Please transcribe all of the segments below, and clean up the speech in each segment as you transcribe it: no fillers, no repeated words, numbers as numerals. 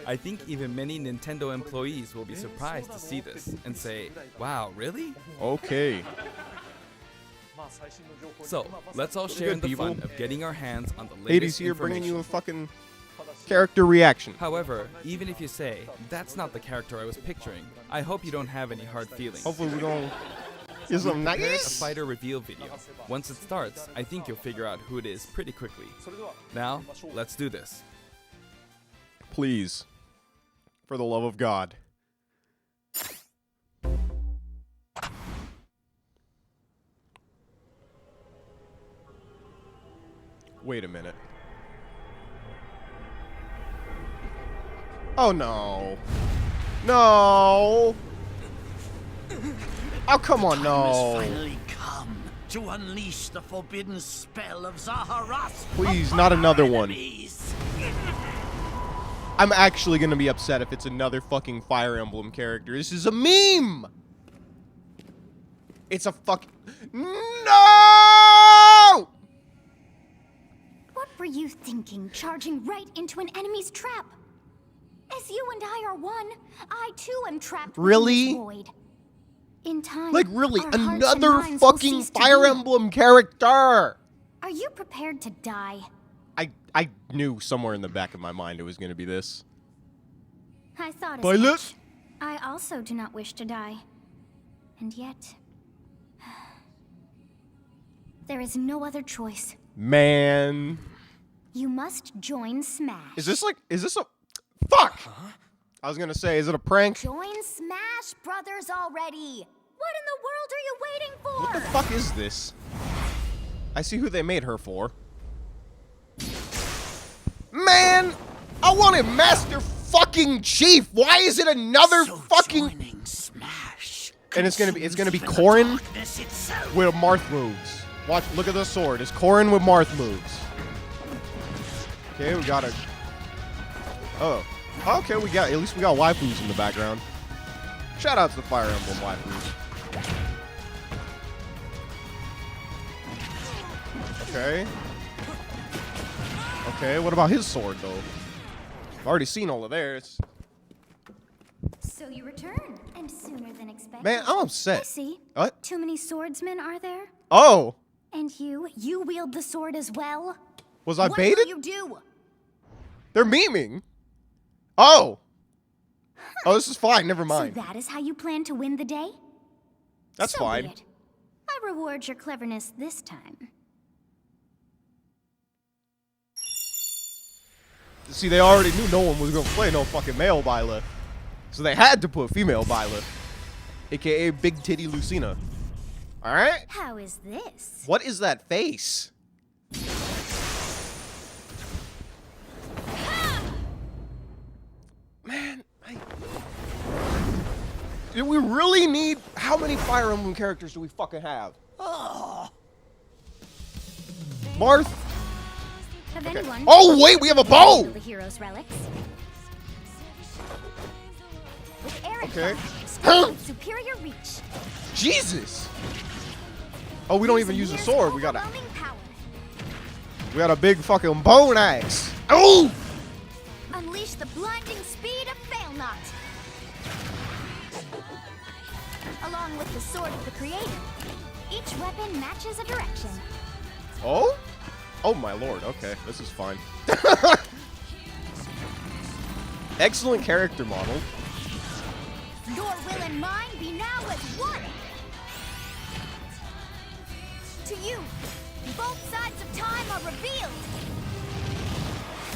I think even many Nintendo employees will be surprised to see this and say, wow, really? Okay. So, let's all share in the people. fun of getting our hands on the Hades latest here bringing you information. a fucking character reaction. However, even if you say, that's not the character I was picturing, I hope you don't have any hard feelings. Hopefully we don't get some Prepared a nice. fighter reveal video. Once it starts, I think you'll figure out who it is pretty quickly. Now, let's do this. Please. For the love of God. Wait a minute. Oh no. No. Oh come on, no. Finally come to unleash the forbidden spell of Zaharas. Please, upon not our another one. enemies. I'm actually gonna be upset if it's another fucking Fire Emblem character. This is a meme! It's a fuck. No! What were you thinking, charging right into an enemy's trap? As you and I are one, I too am trapped Really? within this void. In time, Like, really, our hearts and another minds will fucking cease to Fire be. Emblem character! Are you prepared to die? I knew somewhere in the back of my mind it was gonna be this. I thought as Byleth? much. I also do not wish to die. And yet... there is no other choice. Man. You must join Smash. Is this a... Fuck! I was gonna say, is it a prank? Join Smash Brothers already! What in the world are you waiting for? What the fuck is this? I see who they made her for. Man! I wanted Master fucking Chief! Why is it another So fucking... joining Smash And it's gonna be consumes even the Corrin darkness itself. with Marth moves. Watch, look at the sword. It's Corrin with Marth moves. Okay, we got a... Oh. Okay, at least we got waifus in the background. Shout out to the Fire Emblem waifus. Okay. Okay, what about his sword, though? I've already seen all of theirs. So you return, and sooner than expected. Man, I'm I upset. see. What? Too many swordsmen, are there? Oh! And you wield the sword as well? Was I What baited? will you do? They're memeing. Oh! Oh, this is fine. Never mind. So that is how you plan to win the day? That's So be fine. it. I reward your cleverness this time. See, they already knew no one was gonna play no fucking male Byleth. So they had to put female Byleth. AKA Big Titty Lucina. Alright? How is this? What is that face? Man, do we really need... How many Fire Emblem characters do we fucking have? Marth? Have Okay. anyone Oh, wait, we have a bow! the hero's relics? With Eric Okay. with superior reach. Jesus! Oh, we don't even use a sword. We got overwhelming power. a big fucking bone axe. Oh! Unleash the blinding speed of Failnaught. Along with the sword of the creator, each weapon matches a direction. Oh? Oh my lord. Okay, this is fine. Excellent character model. Your will and mine be now as one. To you, both sides of time are revealed.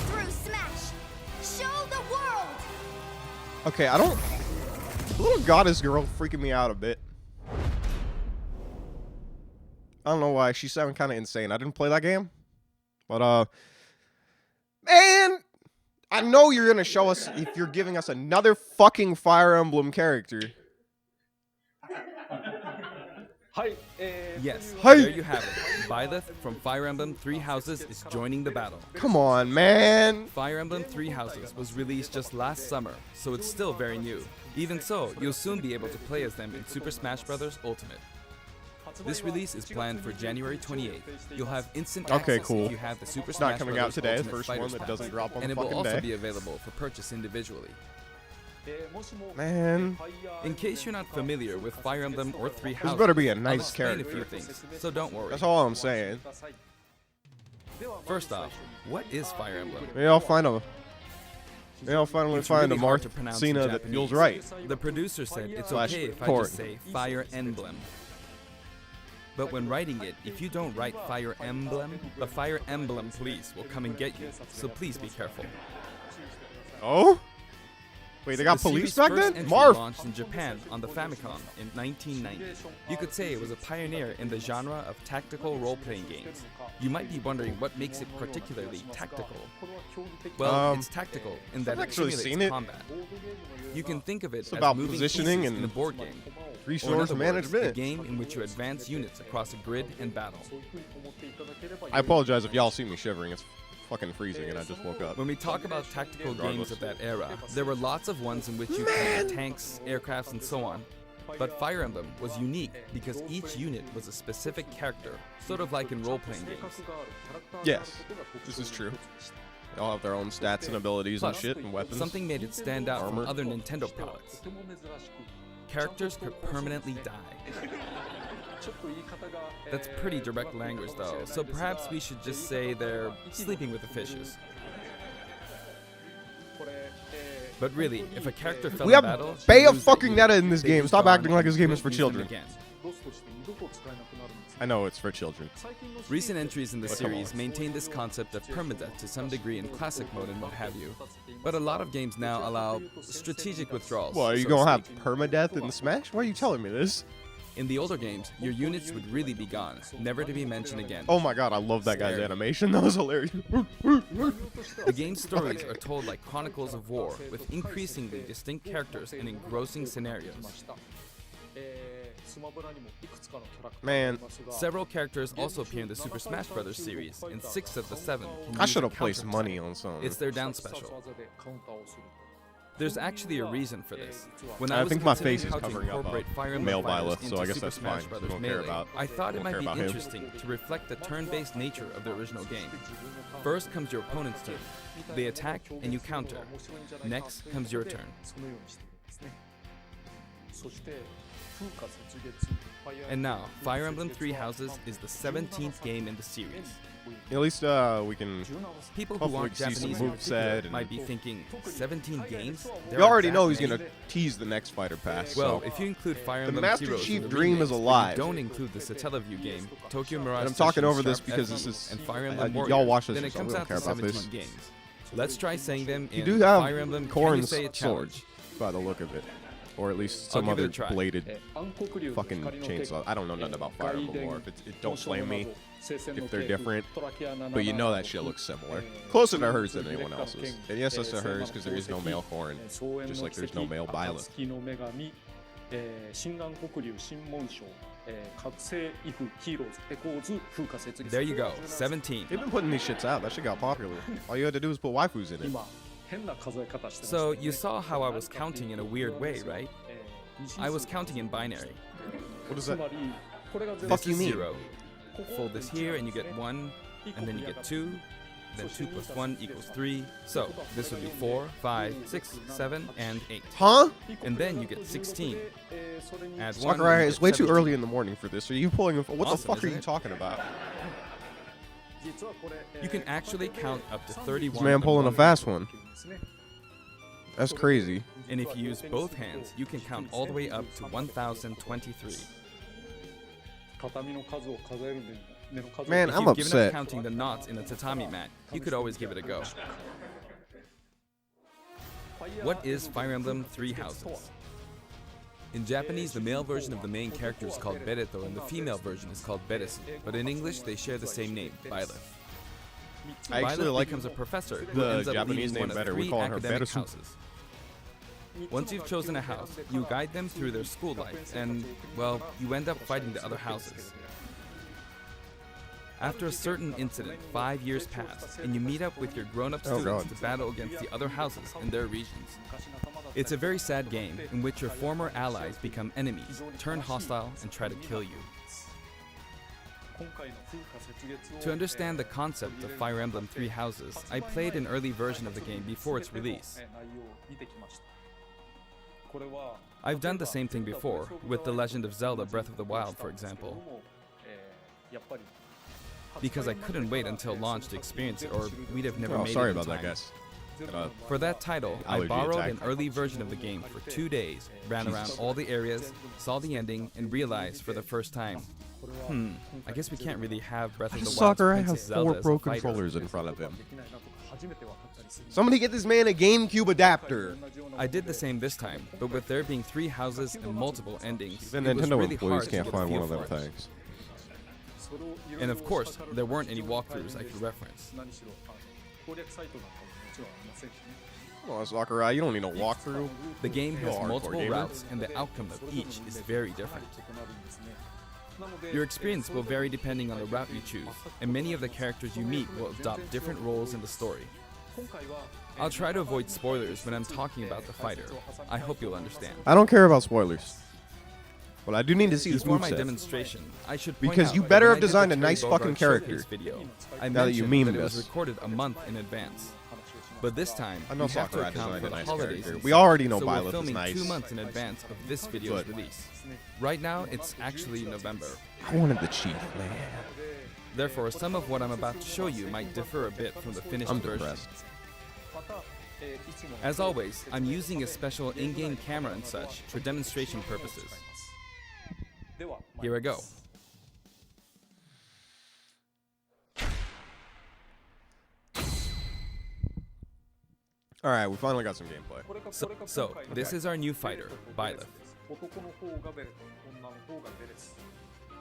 Through Smash, show the world. Okay, I don't... The little goddess girl freaking me out a bit. I don't know why. She sounded kind of insane. I didn't play that game. But, man! I know you're gonna show us if you're giving us another fucking Fire Emblem character. Yes, Hi. there you have it. Byleth from Fire Emblem Three Houses is joining the battle. Come on, man. Fire Emblem Three Houses was released just last summer, so it's still very new. Even so, you'll soon be able to play as them in Super Smash Bros. Ultimate. This release is planned for January 28th. You'll have instant Okay, access cool. if you have the Super It's not Smash coming Bros. out today, the Ultimate first Fighters one that Pack. doesn't drop on and the it will fucking also day. be available for purchase individually. Man. In case you're not familiar with Fire Emblem or Three Houses, better be a I'll nice explain character. a few things, so don't worry. That's all I'm saying. First off, what is Fire Emblem? Maybe I'll finally It's find really a hard to pronounce in Marcina that Japanese. feels right. The producer said it's Slash okay if I Corrin. just say Fire Emblem. But when writing it, if you don't write Fire Emblem, the Fire Emblem police will come and get you, so please be careful. Oh? Wait, they got The police series' back first then? entry Marth! launched in Japan on the Famicom in 1990. You could say it was a pioneer in the genre of tactical role-playing games. You might be wondering what makes it particularly tactical. Well, it's tactical in that I've it actually simulates seen it. combat. You can think of it as about moving positioning pieces and in a board game. Or in Resource other words, a management. game in which you advance units across a grid and battle. I apologize if y'all see me shivering. It's fucking freezing and I just woke up. When we talk about tactical Regardless. games of that era, there were lots of ones in which you had tanks, aircrafts, and so on. But Fire Emblem was unique because each unit was a specific character, sort of like in role-playing games. Yes, this is true. They all have their own stats and abilities and Plus, shit and weapons. something made it stand out Armor. from other Nintendo products. Characters could permanently die. That's pretty direct language though, so perhaps we should just say they're sleeping with the fishes. But really, if a character fell We in have battle, Bay you of lose that fucking unit. Netta in this They'd game. be Stop gone, acting like this game you is for couldn't use them children. again. I know it's for children. Recent entries in the But come series on. maintain this concept of permadeath to some degree in classic mode and what have you. But a lot of games now allow strategic withdrawals. Well, are you so gonna to have speak. permadeath in the Smash? Why are you telling me this? In the older games, your units would really be gone, never to be mentioned again. Oh my god, I love that guy's Scary. animation. That was hilarious. The game's stories are told like chronicles of war, with increasingly distinct characters and engrossing scenarios. Man, Several characters also appear in the Super Smash Bros. Series, and 6 of the 7 can I use should a have placed counter money attack. on something. It's their down special. There's actually a reason for this. When I was think my considering face is how to covering up incorporate Fire Emblem male fighters Byleth, so into I guess Super that's Smash fine. Bros. We don't care Melee, about- I thought it don't might care be about him. interesting to reflect the turn-based nature of the original game. First comes your opponent's turn. They attack and you counter. Next comes your turn. And now, Fire Emblem Three Houses is the 17th game in the series. At least we can. People who Hopefully aren't we see some Japanese in moveset particular and- might be thinking, 17 games? There You are already that know he's many?" gonna tease the next fighter pass. Well, so. if you include Fire The Emblem Master Heroes Chief in the dream is remix, but alive. you don't include the Satellaview game, Tokyo Mirage And I'm talking Sessions, over this Sharp because FE, this is- and Fire y'all Emblem Warriors, watch this then it yourself, comes we don't out care to about 17 this. games. Let's try saying them You in do have Fire Emblem. Can you Corrin's say a sword, challenge? by the look of it, or at least I'll some give it a other try. bladed fucking chainsaw. I don't know nothing about Fire Emblem lore. It don't flame me if they're different, but you know that shit looks similar. Closer to hers than anyone else's. And yes, that's to hers because there is no male Corrin, just like there's no male Byleth. There you go, 17. They've been putting these shits out. That shit got popular. All you had to do was put waifus in it. So you saw how I was counting in a weird way, right? I was counting in binary. What is that? This Fuck you is mean? 0. Fold this here and you get 1, and then you get 2, then 2 plus 1 equals 3. So this would be 4, 5, 6, 7, and 8. Huh? And then you get 16. Add 1. Sakurai, and you it's get way too 17. early in the morning for this. Are you pulling a... What the Awesome, fuck are isn't you it? talking about? You can actually count up to 31. This man with pulling a one fast hand. one. That's crazy. And if you use both hands, you can count all the way up to 1023. Man, If I'm you've given up upset. counting the knots in a tatami mat, you could always give it a go. What is Fire Emblem Three Houses? In Japanese, the male version of the main character is called Bereto and the female version is called Beresu, but in English they share the same name, Byleth. I actually Byleth like becomes a professor who the ends up Japanese leading name one of better. We 3 call her academic Beresu. houses. Once you've chosen a house, you guide them through their school life, and, well, you end up fighting the other houses. After a certain incident, 5 years pass, and you meet up with your grown-up Oh, students God. to battle against the other houses in their regions. It's a very sad game in which your former allies become enemies, turn hostile, and try to kill you. To understand the concept of Fire Emblem Three Houses, I played an early version of the game before its release. I've done the same thing before, with The Legend of Zelda Breath of the Wild, for example. Because I couldn't wait until launch to experience it, or we'd have never made sorry it in about that, time. guys. For that title, I allergy borrowed attack. an early version of the game for 2 days, ran around all the areas, saw the ending, and realized for the first time, I guess we can't really have Breath of the Wild's Soccer, I have Princess 4 Zelda as pro a fighter. controllers in front of him. Somebody get this man a GameCube adapter. I did the same this time, but with there being 3 houses and multiple endings, The it was Nintendo really employees hard to can't get a find one feel of them for it. things. And of course, there weren't any walkthroughs I could reference. Well, Sakurai, you don't need a walkthrough. The game has Hardcore multiple gamer. routes, and the outcome of each is very different. Your experience will vary depending on the route you choose, and many of the characters you meet will adopt different roles in the story. I'll try to avoid spoilers when I'm talking about the fighter. I hope you'll understand. I don't care about spoilers. But I do need to see this Before my moveset. demonstration, I should point Because out you that better when have I did the designed a Terry nice Bogard fucking character. showcase video, I Now that you mentioned memed that it was this. recorded a month in advance. But this time, I know we have to Sakurai account designed for a the nice holidays. character. and We such, already know so Byleth we're is filming nice. 2 months in advance of this video's But- release. Right now, it's actually November. I wanted the chief, man. Therefore, some of what I'm about to show you might differ a bit from the finished I'm version. depressed. As always, I'm using a special in-game camera and such for demonstration purposes. Here I go. Alright, we finally got some gameplay. So this is our new fighter, Byleth.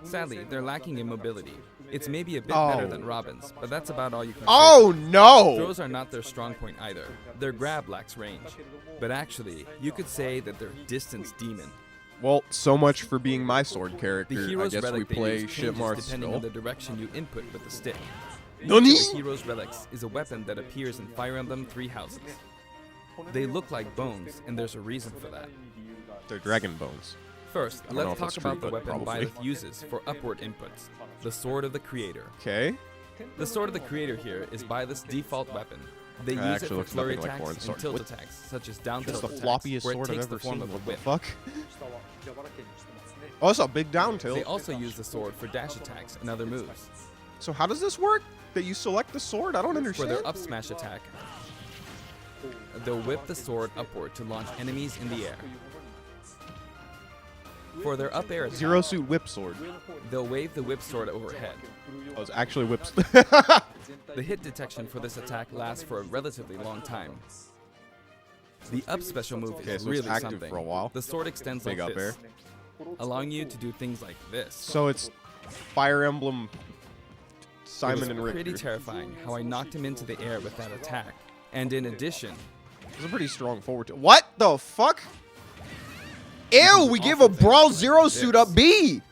Sadly, they're lacking in mobility. It's maybe a bit better than Robin's, but that's about all you can say. Oh no! Throws are not their strong point either. Their grab lacks range. But actually, you could say that they're distance demon. Well, so much for being my sword The character. I hero's guess we relic they play use shit changes more depending on still. the direction you input with the stick. Nani? The hero's relics is a weapon that appears in Fire Emblem Three Houses. They look like bones, and there's a reason for that. They're dragon bones. First, don't know let's if talk that's true, about the but weapon probably. Byleth uses for upward inputs, the Sword of the Creator. Okay. The Sword of the Creator here is Byleth's default weapon. They That use it actually for looks flurry nothing like attacks Corn's and sword. tilt What? attacks, such as down That's tilt the attacks, floppiest where it sword I've takes ever the form seen. of a What the whip. fuck? Oh, it's a big down They tilt. also use the sword for dash attacks and other moves. So how does this work? That you select the sword? I don't For understand. their up smash attack, they'll whip the sword upward to launch enemies in the air. For their up air attack, Zero suit whip sword. they'll wave the whip sword overhead. Oh, it's actually whips. The hit detection for this attack lasts for a relatively long time. The up special move Okay, is so it's really active something. for a while. The sword extends Big like up this, allowing you to do things like this. So it's Fire Emblem Simon It and was Richter. pretty terrifying how I knocked him into the air with that attack. And in addition, It's a pretty strong forward tilt. What the fuck? Ew, we give a awful things Brawl like Zero suit this. up B.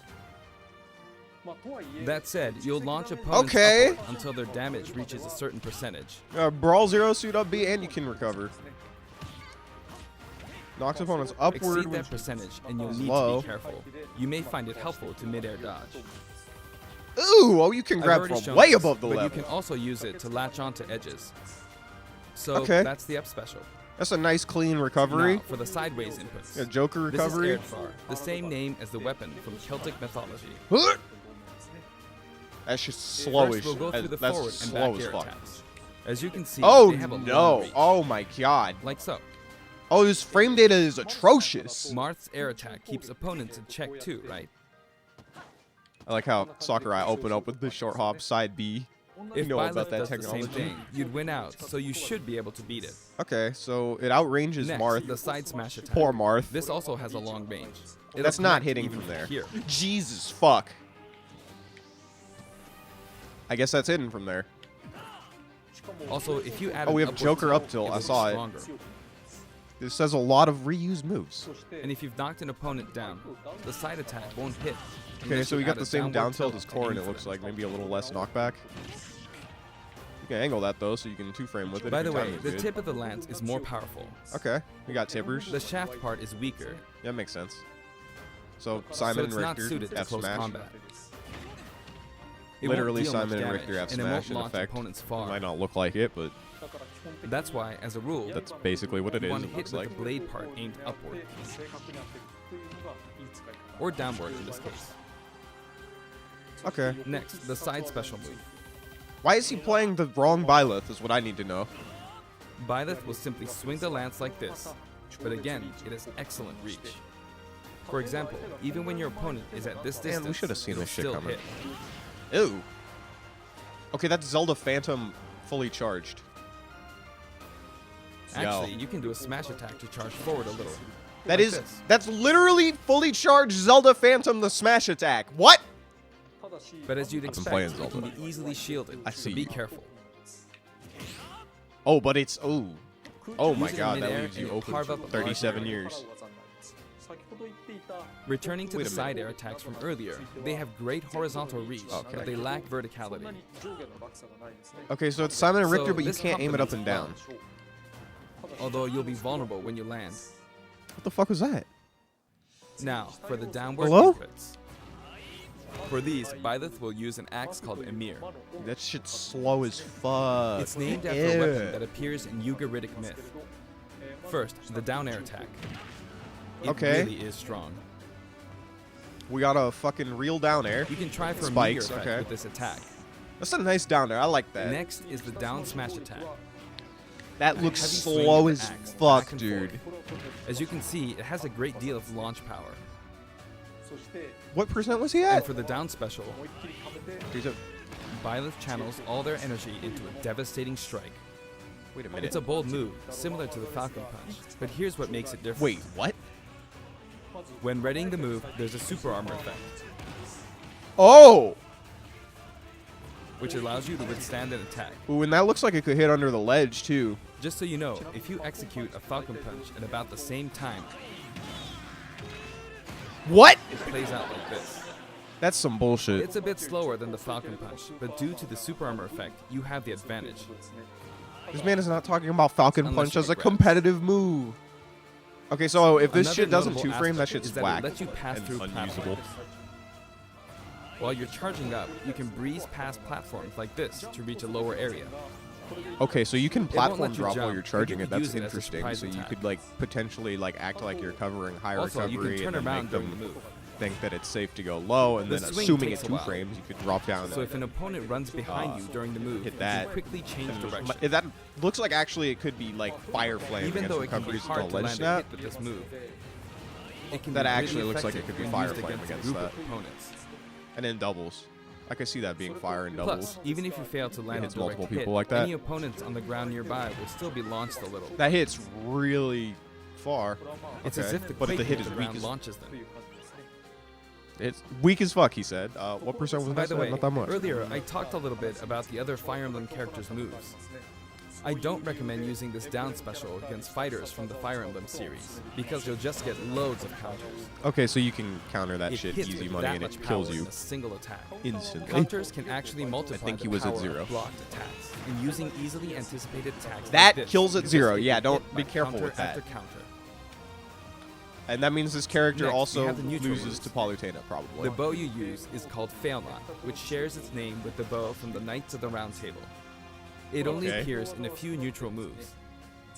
that said, you'll launch opponents Okay. upward until their damage reaches a certain percentage. Brawl Zero suit up B and you can recover. Knocks opponents upward. Exceed that percentage and you'll need to low. be careful. You may find it helpful to mid-air dodge. Ooh, oh, you can I've grab already from shown way this, above the but level. you can also use it to latch onto edges. So Okay. that's the up special. That's a nice clean recovery. Now, for the sideways inputs. Yeah, Joker This is recovery. Erdfar, the same name as the weapon from Celtic mythology. That's just First, slowish. we'll go through the That's forward and slow back as air fuck. attacks. As you can see, Oh they have a long no! reach, Oh my god! like so. Oh, this frame data is atrocious. Marth's air attack keeps opponents in check too, right? I like how Sakurai opened up with the short hop side B. You If know Byleth about that does technology. the same thing, you'd win out, so you should be able to beat it. Okay, so it outranges Next, Marth. the side smash attack. Poor Marth. This also has a long range. It'll That's not connect hitting even from there. Here. Jesus fuck. I guess that's hidden from there. Also, if you add Oh, an we have upward Joker tilt, up tilt. it I will be saw it. stronger. This says a lot of reused moves. And if you've knocked an opponent down, the side attack won't hit. Okay, unless so you we got add the a same down tilt as to Core, and aim it for looks them. like maybe a little less knockback. You can angle that though, so you can two-frame with it. By if the your way, timing's the good. tip of the lance is more powerful. Okay, we got tippers. The shaft part is weaker, That makes sense. So so Simon it's and not Richter, suited to F close smash. combat. It won't Literally, deal much Simon and damage, Richter have and it smash won't in launch effect. opponents far. Might not look like it, but That's why, as a rule, that's basically what it you is. want to It hit looks with like. the blade part aimed upward. Or downward in this case. Okay. Next, the side special move. Why is he playing the wrong Byleth? Is what I need to know. Byleth will simply swing the lance like this, but again, it has excellent reach. For example, even when your opponent is at this Man, distance, we should have seen it'll this shit still coming. hit. Ew. Okay, that's Zelda Phantom fully charged. Actually, you can do a smash attack to charge forward a little. That like is, this. that's literally fully charged Zelda Phantom the smash attack. What? But as you'd I've been expect, playing it can Zelda. be easily shielded, I so see. be careful. Oh, but it's oh my Use it in god, that midair leaves you and open carve for up a large 37 area. years. Returning to Wait the a side air attacks from earlier, they have great horizontal reach, Okay. but they lack verticality. Okay, so it's Simon and Richter, So but you this can't aim it up and down. complements Although you'll be vulnerable when you land. What the fuck was that? Now, for the downward Hello? inputs. For these, Byleth will use an axe called Emir. That shit's slow as fuck. It's named after a weapon that appears in Ugaritic myth. First, the down air attack. It Okay. really is strong. We got a fucking real down air. You can try for a Spikes, meteor effect okay. with this attack. That's a nice down air. I like that. Next is the down smash attack. That looks Heavy swing slow with as the axe, fuck, back and dude. forth. As you can see, it has a great deal of launch power. What percent was he And at? for the down special, He's a- Byleth channels all their energy into a devastating strike. Wait a minute. It's a bold move, similar to the Falcon Punch, but here's what makes it different. Wait, what? When readying the move, there's a super armor effect, Oh! which allows you to withstand an attack. Ooh, and that looks like it could hit under the ledge, too. Just so you know, if you execute a Falcon Punch at about the same time, What? it plays out like this. That's some bullshit. It's a bit slower than the Falcon Punch, but due to the super armor effect, you have the advantage. This man is not talking about Falcon Unless Punch you as a get grabbed. competitive move. Okay, so if this Another shit doesn't notable two-frame, that aspect shit's is that whack. It lets you pass and through unusable. platforms. While you're charging up, you can breeze past platforms like this to reach a lower area. Okay, so you can won't platform let you drop while jump, you're but charging you it. could That's use it as a interesting. surprise So you attack. could like potentially like act like you're covering high Also, you recovery can turn and then around make during them the move. think that it's safe to go low, and The then swing assuming it takes a two while. frames, you could drop down. So if an opponent runs behind you during the move, hit you that, can quickly change and direction. that looks like actually it could be like fire flame Even against though it can be recoveries hard on to ledge land a snap. hit with this move, it can That be actually really looks like it effective could be when fire used flame against a against group that. of opponents. And then doubles. I can see that being fire and doubles. Plus, even if you fail to land a hits direct multiple hit, people like that. any opponents on the ground nearby will still be launched a little. That hits really far. It's Okay. as if the But quake the hit of is the weak ground as launches them. It's weak as fuck, he said. What percent was By that? the way, Not that much. earlier I talked a little bit about the other Fire Emblem characters' moves. I don't recommend using this down special against fighters from the Fire Emblem series, because you'll just get loads of counters. Okay, so you can counter that It shit hits easy with money that and it much kills power you in a single attack. instantly. Counters can actually multiply think the he was at power 0. of blocked attacks, and using easily anticipated attacks That like this, kills at you 0. just get Yeah, hit don't by be careful counter with that. after counter. And that means this character Next, we also have the neutral loses moves. to Palutena, probably. The bow you use is called Failnaught, which shares its name with the bow from the Knights of the Round Table. It only Okay. appears in a few neutral moves.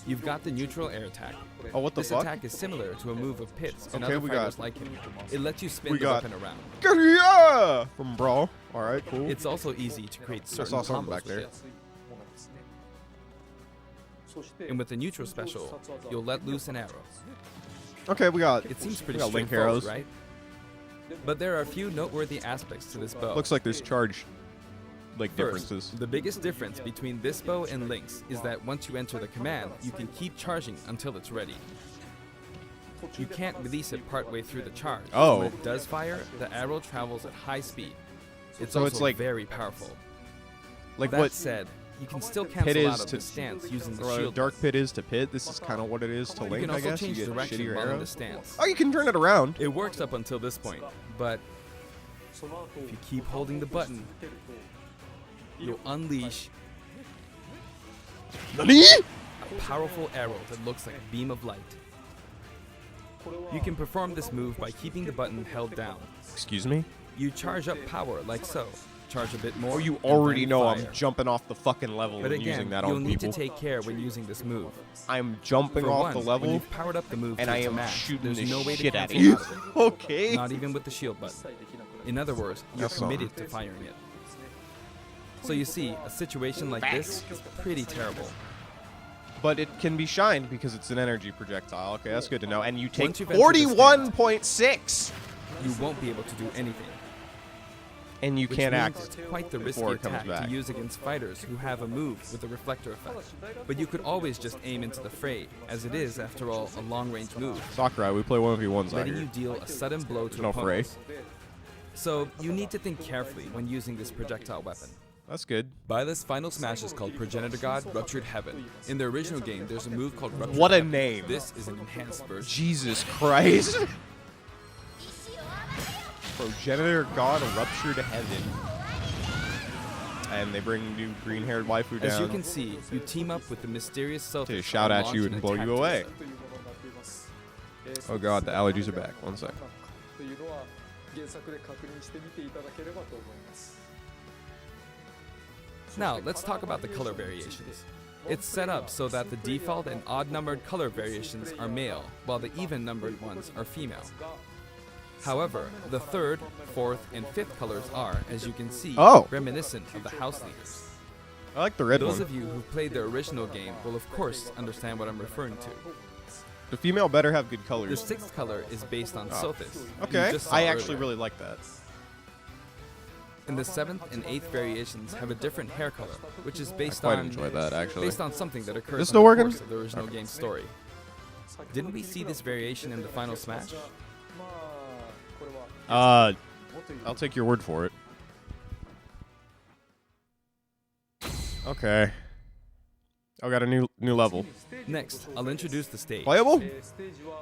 You've got the neutral air attack. Oh, what the This fuck? attack is similar to a move of Pit's and Okay, other we fighters got- like him. It lets you spin we the got- weapon around. Yeah! From Brawl. Alright, cool. It's also easy to create certain saw something combos back with there. it. And with the neutral special, you'll let loose an arrow. Okay, we got. It seems pretty we got link straightforward, arrows. right? But there are a few noteworthy aspects to this bow. Looks like there's charge like First, differences. the biggest difference between this bow and Link's is that once you enter the command, you can keep charging until it's ready. You can't release it partway through the charge. so Oh. when it does fire, the arrow travels at high speed. It's So also it's like- very powerful. Like That what said, you can still Pit cancel is out of to the stance using the or shield. Dark Pit is to Pit. This is kind of what it is to You Link, can I also guess. You change get direction shittier while in the arrows. stance. Oh, you can turn it around. It works up until this point, but if you keep holding the button, you'll unleash Nani? a powerful arrow that looks like a beam of light. You can perform this move by keeping the button held down. Excuse me? You charge up power like so, charge a bit more. Oh, you and already then know fire. I'm jumping off the fucking level But and using again, that you'll on need people. to take care when using this move. I'm jumping For off one, the when level you've powered up the move and to I its am max, shooting there's the no way to shit out of cancel you. out of it. Okay. Not even with the shield button. In other words, you're That's all. committed to firing it. So you see, a situation like this is pretty terrible. But it can be shined because it's an energy projectile. Okay, that's good to know. And you take Once you've entered the stand, 41.6! you won't be able to do anything. And you Which can't means act it's quite the risky before it comes attack back. to use against fighters who have a move with a reflector effect. But you could always just aim into the fray, as it is, after all, a long-range move, Sakurai, we play 1v1s out letting here. you deal a sudden blow to No fray. opponents. So you need to think carefully when using this projectile weapon. That's good. Byleth's final smash is called Progenitor God Ruptured Heaven. In the original game, there's a move called Ruptured What a Heaven. name. This is an enhanced version. Jesus Christ. Progenitor God Ruptured Heaven. And they bring new green-haired waifu As you down can see, you team up with the mysterious self to shout at you and blow you away. Oh god, the allergies are back. One sec. Now, let's talk about the color variations. It's set up so that the default and odd-numbered color variations are male, while the even-numbered ones are female. However, the third, fourth, and fifth colors are, as you can see, reminiscent of the house leaders. I like the red Those one. of you who played the original game will of course understand what I'm referring to. The female better have good The colors. sixth color is based on Sothis. you Okay, just saw I actually earlier. really like that. And the seventh and eighth variations have a different hair color, which is based quite on enjoy that, actually. based on something that occurs This in still the working? course of the original game's story. Didn't we see this variation in the final smash? I'll take your word for it. Okay. I got a new level. Next, I'll introduce the stage. Playable?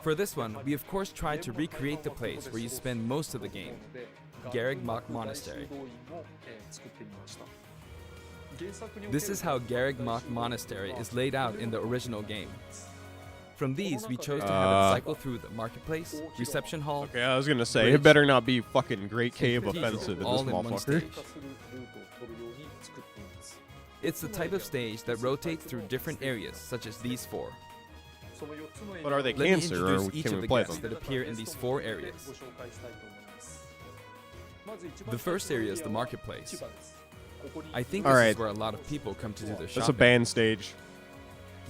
For this one, we of course tried to recreate the place where you spend most of the game, Garreg Mach Monastery. This is how Garreg Mach Monastery is laid out in the original game. From these, we chose to have it cycle through the marketplace, reception hall, Okay, I was gonna say, Bridge, it better not be fucking Great Cave cathedral, offensive in all this in one motherfucker. stage. It's the type of stage that rotates through different areas, such as these four. But are they Let me cancer, or introduce each can of we the play guests them? that appear in these four areas. The first area is the marketplace. I think this Alright. is where a lot of people come to do their shopping. That's a band stage.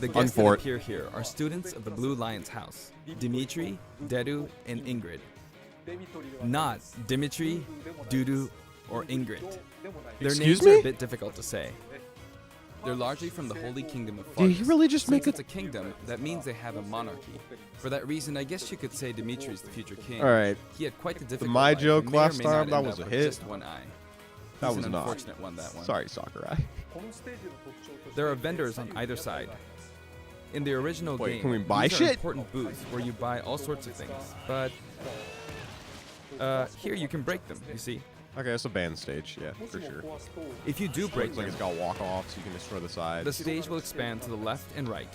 The guests that Unfort. appear here are students of the Blue Lion's house, Dimitri, Dedu, and Ingrid. Not Dimitri, Dudu, or Ingrid. Their Excuse names me? are a bit difficult to say. They're largely from the Holy Kingdom of Did Fargus. he really just Since make it's a kingdom, that means they have a monarchy. For that reason, I guess you could say Dimitri is the future king. Alright. He had quite the difficult my life joke and may or last may time, not that end was up a with hit. Just one eye. That He's was an not. unfortunate one, that one. Sorry, Sakurai. There are vendors on either side. In the original Wait, game, can we buy these are shit? important booths where you buy all sorts of things. But here you can break them, you see. Okay, that's a band stage, yeah, for sure. If you do break Looks like them, it's got walk-offs, you can destroy the sides. the stage will expand to the left and right.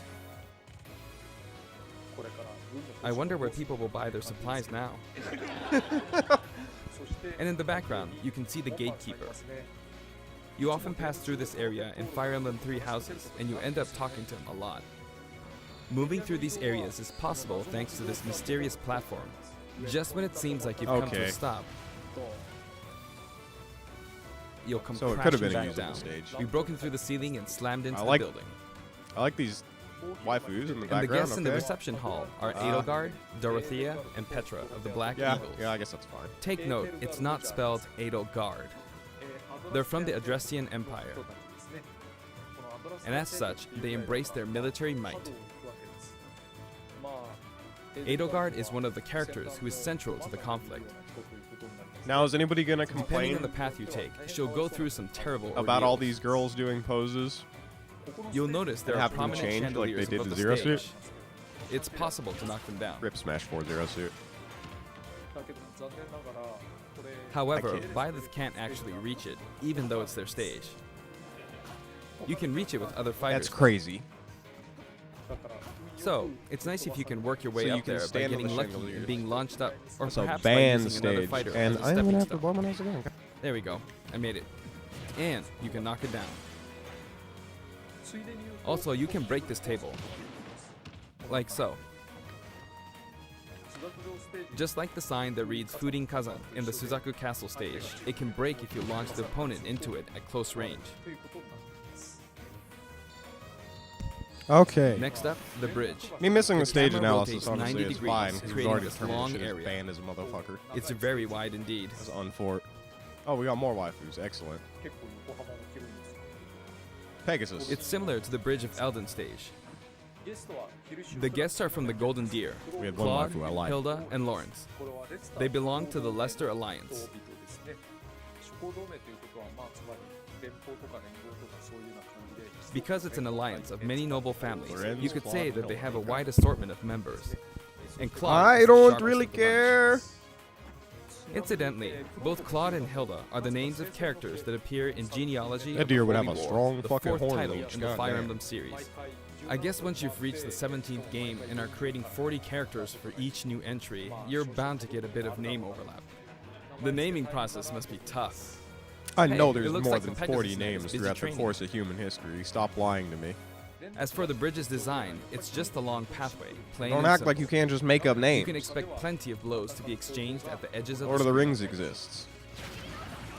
I wonder where people will buy their supplies now. And in the background, you can see the gatekeeper. You often pass through this area in Fire Emblem 3 houses, and you end up talking to him a lot. Moving through these areas is possible thanks to this mysterious platform. Just when it seems like you've come to Okay. a stop, you'll come So it crashing could have been a back usable down. stage. You've broken through the ceiling and slammed into I the like- building. I like these waifus in the And the background, guests in the okay? reception hall are Edelgard, Dorothea, and Petra of the Black Yeah, Eagles. yeah, I guess that's fine. Take note, it's not spelled Edelgard. They're from the Adrestian Empire, and as such, they embrace their military might. Edelgard is one of the characters who is central to the conflict. Now, is anybody gonna Depending complain on the path you take, she'll go through some terrible about all ordeals. these girls doing poses? You'll notice there and are have them prominent changed like they chandeliers did above to the Zero stage. Suit? It's possible to knock them down. Rip Smash 4 Zero Suit. However, I can't. Byleth can't actually reach it, even though it's their stage. You can reach it with other fighters. That's crazy. So, it's nice if you can work your way So you up can there by stand on getting the lucky chandeliers. and being launched up, or It's a perhaps by band using another stage, fighter and as a I'm stepping gonna have to stone. blow my nose again. There we go. I made it. and you can knock it down. Also, you can break this table. Like so. Just like the sign that reads Furin Kazan in the Suzaku Castle stage, it can break if you launch the opponent into it at close range. Okay. Next up, the bridge. Me missing the stage camera analysis, rotates honestly, 90 is degrees, fine. Because we've creating already this determined long shit is area. banned as a motherfucker. It's very wide indeed. That's unfort. Oh, we got more waifus. Excellent. Pegasus. It's similar to the bridge of Elden stage. The guests are from the Golden Deer, We had one Claude, waifu I like. Hilda, and Lawrence. They belong to the Leicester Alliance. Because it's an alliance of many noble families, you could say that they have a wide assortment of members. And Claude I is the don't sharpest really of the bunch. care. Incidentally, both Claude and Hilda are the names of characters that appear in Genealogy That of the deer would Holy have a War, strong the fucking fourth horn title leech, in the god Fire damn. Emblem series. I guess once you've reached the 17th game and are creating 40 characters for each new entry, you're bound to get a bit of name overlap. The naming process must be tough. I Hey, know it there's looks more like than the 40 Pegasus man is names busy throughout the training. course of human history. Stop lying to me. As for the bridge's design, it's just a long pathway, plain Don't and act like simple. you can't just make up You names. can expect plenty of blows to be exchanged at the edges of Lord of the screen. Rings exists.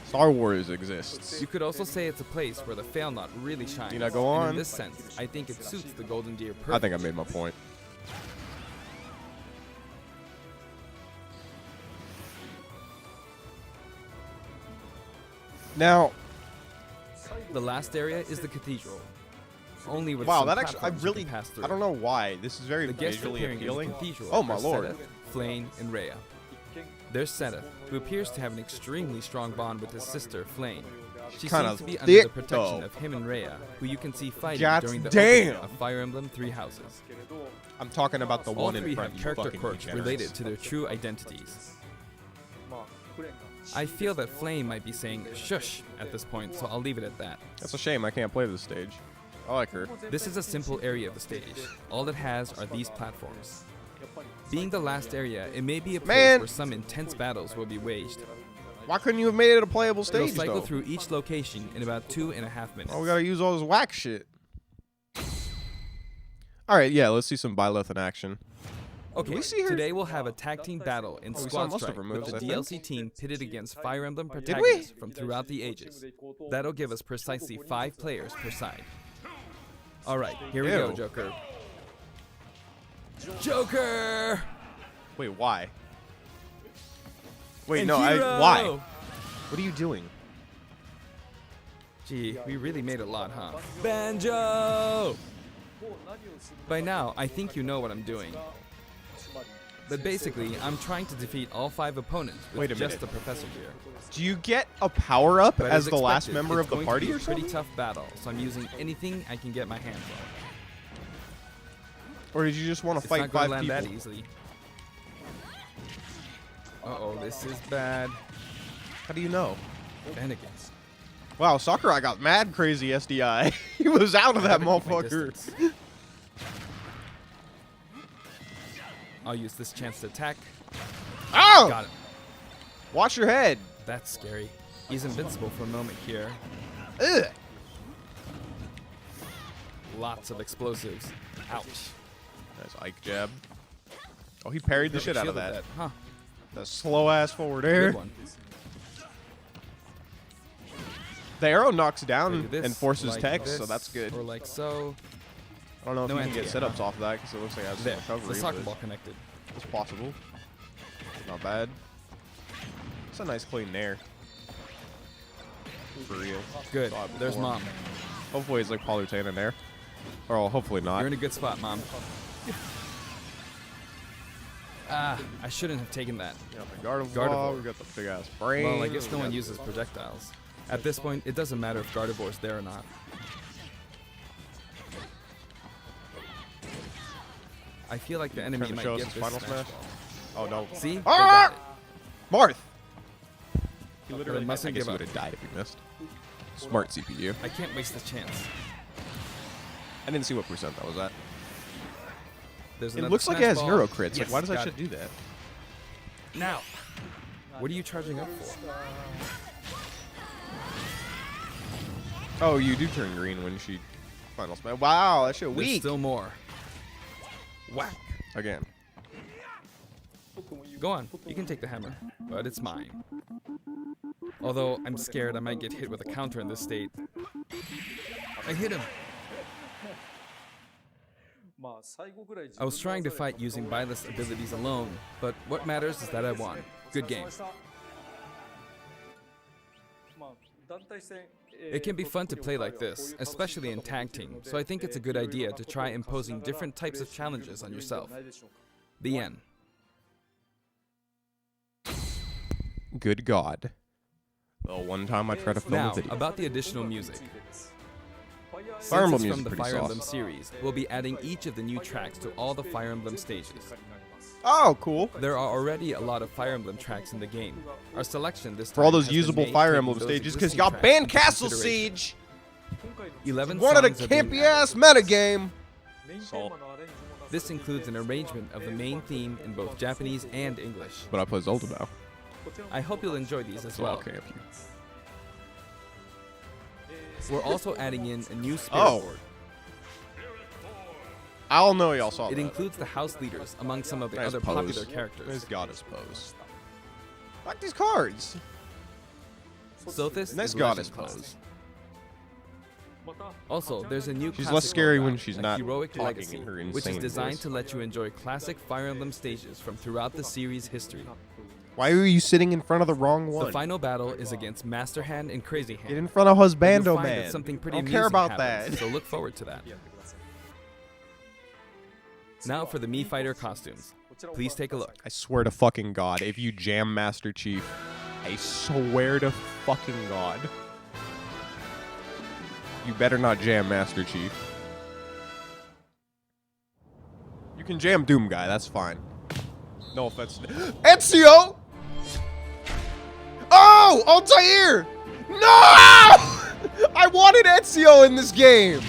Star Wars exists. You could also say it's a place where the fail knot really shines. Need I go And on? in this sense, I think it suits the Golden Deer perfectly. I think I made my point. Now, The last area is the cathedral. Only with wow, some that actually, I platforms you really, can pass through. I don't know why. This is very The guests visually appearing appealing. in the cathedral Oh my are lord. Sedith, Flayn, and Rhea. There's Sedith, who appears to have an extremely strong bond with his sister, Flayn. She Kinda seems to be under thick, the protection though. of him and Rhea, who you can see fighting God during the damn. opening of Fire Emblem Three Houses. I'm talking about the All one in three front have you character fucking quirks degenerates. related to their true identities. I feel that Flayn might be saying shush at this point, so I'll leave it at that. That's a shame I can't play this stage. I like her. This is a simple area of the stage. All it has are these platforms. Being the last area, it may be a place Man. where some intense battles will be waged. Why couldn't you have made it a playable It'll stage, cycle though? through each location in about 2.5 minutes. Oh, we gotta use all this whack shit. Alright, yeah, let's see some Byleth in action. Okay, we see her? today we'll have a tag team battle in we saw Squad most of Strike her with moves, the I think. DLC team pitted against Fire Emblem we? protagonists from throughout the ages. That'll give us precisely 5 players per side. Alright, here we go, Ew. Joker. Joker! Wait, why? Wait, And no, hero! why? What are you doing? Gee, we really made a lot, huh? Banjo! By now, I think you know what I'm doing. But basically, I'm trying to defeat all 5 opponents with Wait a just minute. the professor here. Do you get a power-up But as the last expected, member it's of the going party to be or a pretty something? tough battle, so I'm using anything I can get my hands on. Or did you just want to It's fight not gonna 5 land people? that easily. Uh-oh, this is bad. How do you know? Bennigan's. Wow, Sakurai got mad crazy SDI. He was out of that Gotta keep my motherfucker. distance. I'll use this chance to attack. Oh! Got him. Watch your head. That's scary. He's invincible for a moment here. Ugh. Lots of explosives. Ouch. Nice Ike jab. Oh, he parried the shit out of Shielded that. Huh. The slow ass forward air. Good one. The arrow knocks So down do this, and forces like text, so this, that's good. Or like so. I don't know if no you can get anti-air, setups off of that because it looks like it has There. some recovery. The soccer but ball connected. It's possible. Not bad. It's a nice clean nair. For real. Good. Saw it There's before. Mom. Hopefully it's like Palutena nair. Or hopefully not. You're in a good spot, Mom. Ah, I shouldn't have taken that. We got the Gardevoir, Gardevoir. we got the big ass brain. Well, I guess we no one got- uses projectiles. At this point, it doesn't matter if Gardevoir's there or not. I feel like the enemy Trying to might show us get his this final smash smash? ball. Oh no. See? They Ah! got it. Marth! He But literally it mustn't I guess give he up. would have died if he missed. Smart CPU. I can't waste this chance. I didn't see what percent that was at. There's It another looks like it smash has ball. hero crits. Yes, Like, why does that got shit it. do that? Now, what are you charging up for? Oh, you do turn green when she final smash. Wow, that shit There's weak. still more. Whack. Again. Go on, you can take the hammer, but it's mine. Although I'm scared I might get hit with a counter in this state. I hit him. I was trying to fight using Byleth's abilities alone, but what matters is that I won. Good game. It can be fun to play like this, especially in tag team, so I think it's a good idea to try imposing different types of challenges on yourself. The end. Good God. Well, one time I tried to film Now, a video. about the additional music. Fire Emblem Since it's music from the pretty Fire sauce. Emblem series, we'll be adding each of the new tracks to all the Fire Emblem stages. Oh, cool. There are already a lot of Fire Emblem tracks in the game. Our selection this time For all those has been usable made Fire taking Emblem those stages, because existing y'all tracks banned into Castle consideration. Siege. 11 One of the songs are being campy added. ass metagame. Salt. This includes an arrangement of the main theme in both Japanese and English. But I play Zelda now. I hope you'll enjoy these as well. Okay, you. We're also adding in a new spirit Oh. board. I don't know y'all saw It that. includes the house leaders among some of the Nice other pose. popular characters. Nice goddess pose. I like these cards. Sothis Nice is goddess legend class. pose. Also, there's a new She's classic less scary mode when map, she's a not heroic talking legacy, in her which is insane designed voice. to let you enjoy classic Fire Emblem stages from throughout the series' history. Why are you sitting in front of the wrong one? The final battle is against Master Hand and Crazy Hand. Get in front of You'll Husbando find Man. that something pretty I don't amusing care about happens, that. so look forward to that. Now for the Mii Fighter costumes. Please take a look. I swear to fucking God, if you jam Master Chief, I swear to fucking God. You better not jam Master Chief. You can jam Doom Guy, that's fine. No offense. Ezio! Oh! Altair! No! I wanted Ezio in this game!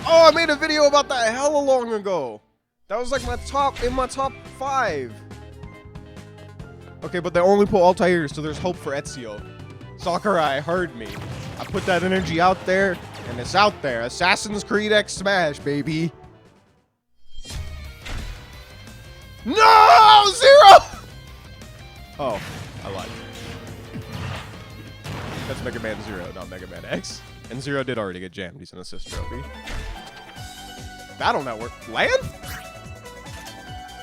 Oh, I made a video about that hella long ago. That was like my top 5. Okay, but they only put Altair, so there's hope for Ezio. Sakurai heard me. I put that energy out there, and it's out there. Assassin's Creed X Smash, baby. No! Zero! Oh, I lied. That's Mega Man Zero, not Mega Man X. And Zero did already get jammed. He's an assist trophy. Battle Network. Land?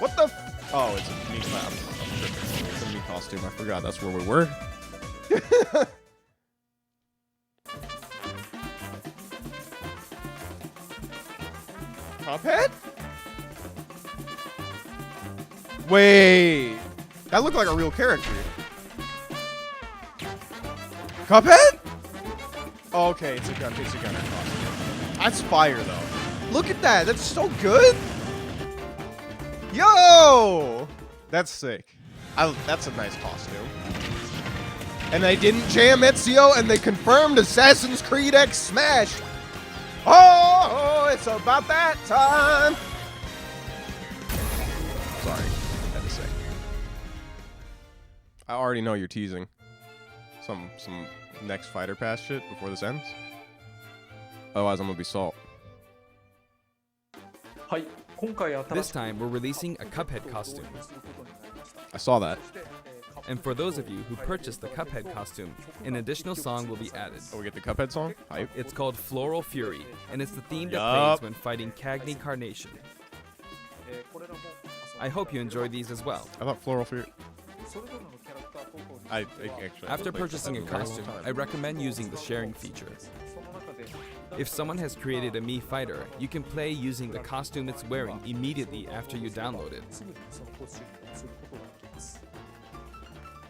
What the oh, it's a Mii costume. It's a Mii costume. I forgot that's where we were. Cuphead? Wait. That looked like a real character. Cuphead? Oh, okay, it's a gunner costume. That's fire, though. Look at that. That's so good. Yo! That's sick. That's a nice costume. And they didn't jam Ezio, and they confirmed Assassin's Creed X Smash. Oh, it's about that time. Sorry, I had to say. I already know you're teasing some next fighter pass shit before this ends. Otherwise, I'm gonna be salt. This time, we're releasing a Cuphead costume. I saw that. And for those of you who purchased the Cuphead costume, an additional song will be added. Oh, we get the Cuphead song? Hype. It's called Floral Fury, and it's the theme that Yup. plays when fighting Cagney Carnation. I hope you enjoy these as well. I thought Floral Fury. I actually. After played purchasing a Cuphead for very long costume, time. I recommend using the sharing feature. If someone has created a Mii Fighter, you can play using the costume it's wearing immediately after you download it.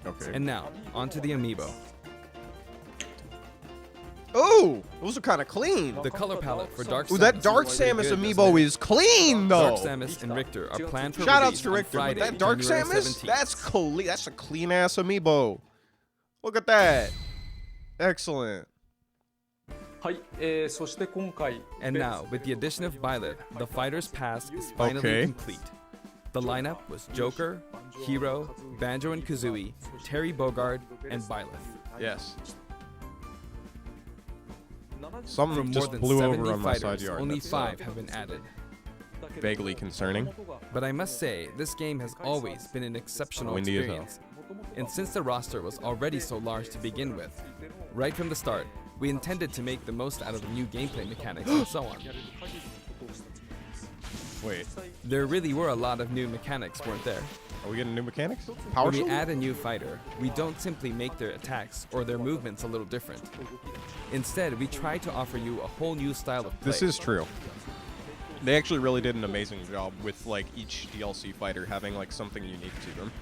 Okay. And now, onto the amiibo. Oh, those are kind of clean. The color palette for Dark Ooh, Samus that Dark is pretty Samus good, amiibo doesn't it? is clean, though. Dark Samus and Richter are planned for Shout outs release to on Richter, but Friday, that Dark January Samus, 17th. that's clean. That's a clean ass amiibo. Look at that. Excellent. And now, with the addition of Byleth, the Fighter's Pass is finally Okay. complete. The lineup was Joker, Hero, Banjo and Kazooie, Terry Bogard, and Byleth. Yes. Something From more just than blew 70 over on my side fighters, yard. only That's 5 have been added. vaguely concerning. But I must say, this game has always been an exceptional Windy as hell. experience. And since the roster was already so large to begin with, right from the start, we intended to make the most out of the new gameplay mechanics and so on. Wait, There really were a lot of new mechanics, weren't there? are we getting new mechanics? Power When we shield? add a new fighter, we don't simply make their attacks or their movements a little different. Instead, we try to offer you a whole new style of play. This is true. They actually really did an amazing job with like each DLC fighter having like something unique to them.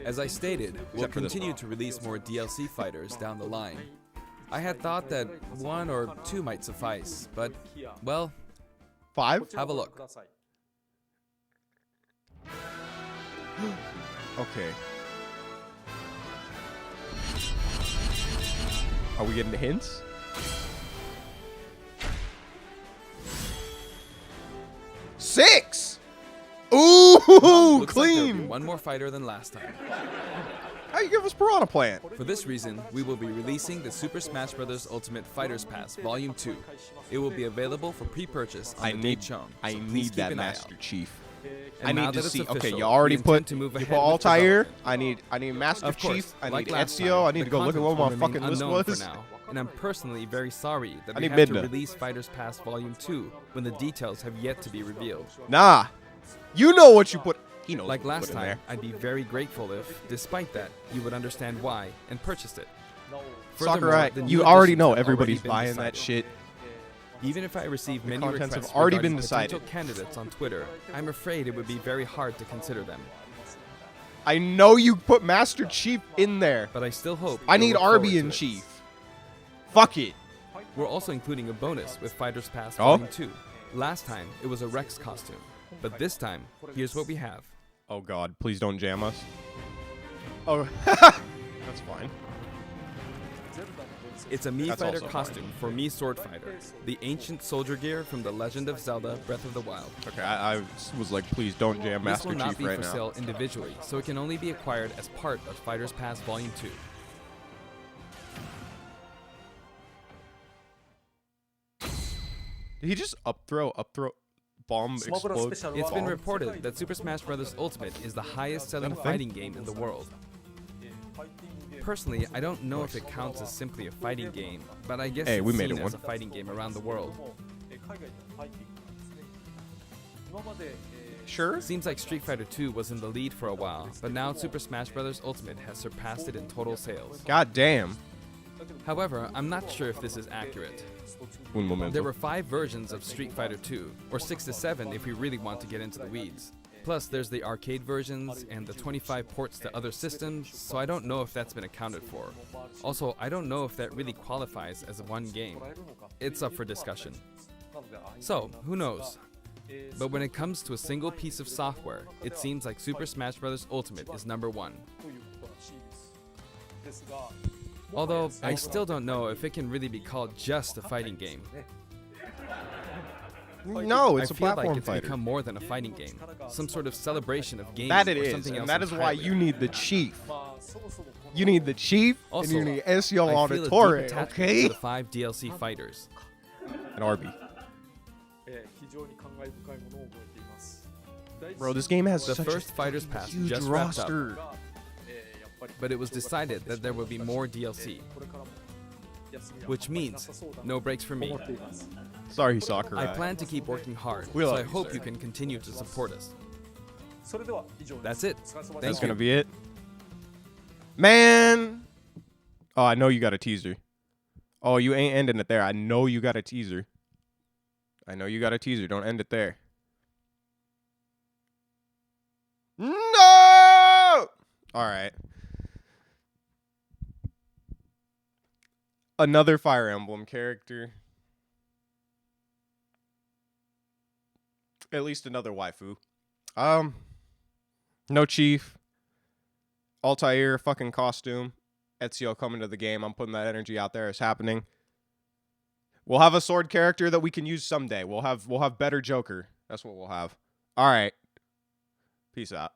As I stated, we'll Except for this continue to release more DLC fighters down the line. I had thought that 1 or 2 might suffice, but, well, 5? have a look. Okay. Are we getting hints? Six! Ooh, Looks like there'll be clean! one more fighter than last time. How you give us Piranha Plant? For this reason, we will be releasing the Super Smash Bros. Ultimate Fighters Pass Volume 2. It will be available for pre-purchase on the date shown. I so please need keep that an eye Master out. Chief. And I now need to that it's see. Okay, official, you already we intend put to move you ahead put with Altair. development. I need Master Of course, Chief. I like need last Ezio. I time, need the to go look at contents what will my fucking remain list unknown was. For now, and I'm personally very sorry that I we need had to Midna. release Fighters Pass Volume 2 when the details have yet to be revealed. Nah, you know what you put. He knows. Like what you last put in time, there. I'd be very grateful if, despite that, you would understand why and purchased it. Furthermore, Sakurai, the new you already additions know have everybody's already been buying that decided. shit. Even if I receive many contents requests have already regarding been decided. potential candidates on Twitter, I'm afraid it would be very hard to consider them. I know you put Master Chief in there. But I still hope I you'll need look forward Arby to in it. Chief. Fuck it. We're also including a bonus with Fighters Pass Oh? Volume 2. Last time, it was a Rex costume. But this time, here's what we have. Oh God, please don't jam us. Oh, that's fine. It's a Mii That's Fighter also costume for Mii Sword Fighter, the ancient soldier gear from The Legend of Zelda Breath of the Wild. Okay, I was like, please don't jam This Master will not Chief be right for now. sale individually, so it can only be acquired as part of Fighters Pass Volume 2. Did he just up throw, bomb explode? It's been reported that Super Smash Bros. Ultimate is the highest selling fighting game in the world. Personally, I don't know if it counts as simply a fighting game, but I guess Hey, it's we made seen it as one. a fighting game around the world. Sure. Seems like Street Fighter 2 was in the lead for a while, but now Super Smash Bros. Ultimate has surpassed it in total sales. God damn. However, I'm not sure if this is accurate. Un momento. There were 5 versions of Street Fighter 2, or 6 to 7 if we really want to get into the weeds. Plus, there's the arcade versions and the 25 ports to other systems, so I don't know if that's been accounted for. Also, I don't know if that really qualifies as one game. It's up for discussion. So, who knows? But when it comes to a single piece of software, it seems like Super Smash Bros. Ultimate is number 1. Although, I still don't know if it can really be called just a fighting game. No, it's I a feel platform like it's fighter. become more than a fighting game. Some sort of celebration of gaming That it or is, something and else that is why entirely. you need the Chief. You need the Chief, Also, and you need Ezio I feel a deep Auditore, attachment okay? to the 5 DLC fighters. And Arby. Bro, this game has The such first a Fighters Pass huge just wrapped up, roster. but it was decided that there will be more DLC. Which means, no breaks for me. Sorry, Sakurai. I plan to keep working hard, We so love I you, hope sir. you can continue to support us. That's it. That's Thank gonna you. be it. Man! Oh, I know you got a teaser. Oh, you ain't ending it there. I know you got a teaser. I know you got a teaser. Don't end it there. No! Alright. Another Fire Emblem character. At least another waifu. No Chief. Altair fucking costume. Ezio coming to the game. I'm putting that energy out there. It's happening. We'll have a sword character that we can use someday. We'll have better Joker. That's what we'll have. All right. Peace out.